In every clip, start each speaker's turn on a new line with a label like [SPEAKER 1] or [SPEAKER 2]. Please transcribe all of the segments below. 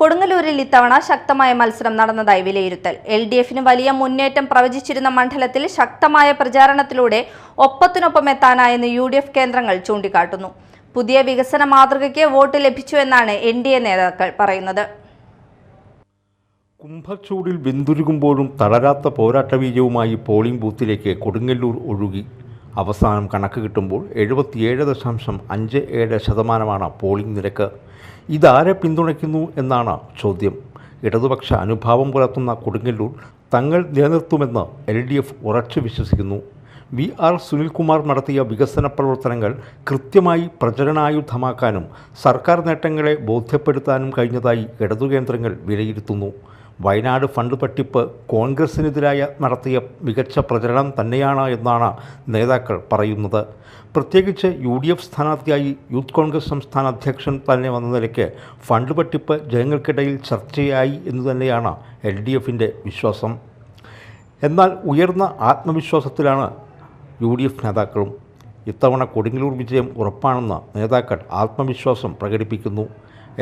[SPEAKER 1] കൊടുങ്ങല്ലൂരിൽ ഇത്തവണ ശക്തമായ മത്സരം നടന്നതായി വിലയിരുത്തൽ. LDFന് വലിയ മുന്നേറ്റം പ്രവചിച്ചിരുന്ന മണ്ഡലത്തിൽ ശക്തമായ പ്രചാരണത്തിലൂടെ ഒപ്പത്തിനൊപ്പം എത്താനായെന്ന് UDF കേന്ദ്രങ്ങൾ ചൂണ്ടിക്കാട്ടുന്നു. പുതിയ വികസന മാതൃകയ്ക്ക് വോട്ട് ലഭിച്ചുവെന്നാണ് NDA നേതാക്കൾ പറയുന്നത്.
[SPEAKER 2] കുംഭച്ചൂടിൽ വെന്തുരുകുമ്പോഴും തളരാത്ത പോരാട്ട വീര്യവുമായി പോളിംഗ് ബൂത്തിലേക്ക് കൊടുങ്ങല്ലൂർ ഒഴുകി. അവസാനം കണക്ക് കിട്ടുമ്പോൾ 77.57% പോളിംഗ് നിരക്ക്. ഇതാരെ പിന്തുണയ്ക്കുന്നു എന്നാണ് ചോദ്യം. ഇടതുപക്ഷ അനുഭാവം പുലർത്തുന്ന കൊടുങ്ങല്ലൂർ തങ്ങൾ നിലനിർത്തുമെന്ന് LDF ഉറച്ചു വിശ്വസിക്കുന്നു. VR സുനിൽകുമാർ നടത്തിയ വികസന പ്രവർത്തനങ്ങൾ കൃത്യമായി പ്രചരണായുധമാക്കാനും സർക്കാർ നേട്ടങ്ങളെ ബോധ്യപ്പെടുത്താനും കഴിഞ്ഞതായി ഇടതുകേന്ദ്രങ്ങൾ വിലയിരുത്തുന്നു. വയനാട് ഫണ്ട് തട്ടിപ്പ് കോൺഗ്രസിനെതിരായ നടത്തിയ മികച്ച പ്രചരണം തന്നെയാണ് എന്നാണ് നേതാക്കൾ പറയുന്നത്. പ്രത്യേകിച്ച് UDF സ്ഥാനാർത്ഥിയായി യൂത്ത് കോൺഗ്രസ് സംസ്ഥാന അധ്യക്ഷൻ തന്നെ വന്ന നിലയ്ക്ക് ഫണ്ട് തട്ടിപ്പ് ജനങ്ങൾക്കിടയിൽ ചർച്ചയായി എന്ന് തന്നെയാണ് LDFൻ്റെ വിശ്വാസം. എന്നാൽ ഉയർന്ന ആത്മവിശ്വാസത്തിലാണ് UDF നേതാക്കളും. ഇത്തവണ കൊടുങ്ങല്ലൂർ വിജയം ഉറപ്പാണെന്ന് നേതാക്കൾ ആത്മവിശ്വാസം പ്രകടിപ്പിക്കുന്നു.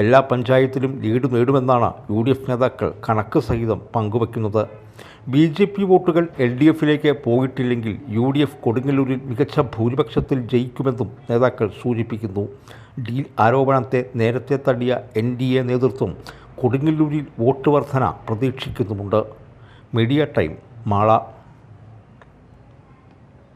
[SPEAKER 2] എല്ലാ പഞ്ചായത്തിലും ലീഡ് നേടുമെന്നാണ് UDF നേതാക്കൾ കണക്ക് സഹിതം പങ്കുവയ്ക്കുന്നത്. BJP വോട്ടുകൾ LDFിലേക്ക് പോയിട്ടില്ലെങ്കിൽ UDF കൊടുങ്ങല്ലൂരിൽ മികച്ച ഭൂരിപക്ഷത്തിൽ ജയിക്കുമെന്നും നേതാക്കൾ സൂചിപ്പിക്കുന്നു. ഡീൽ ആരോപണത്തെ നേരത്തെ തള്ളിയ NDA നേതൃത്വം കൊടുങ്ങല്ലൂരിൽ വോട്ട് വർധന പ്രതീക്ഷിക്കുന്നുമുണ്ട്. Media time, Mala.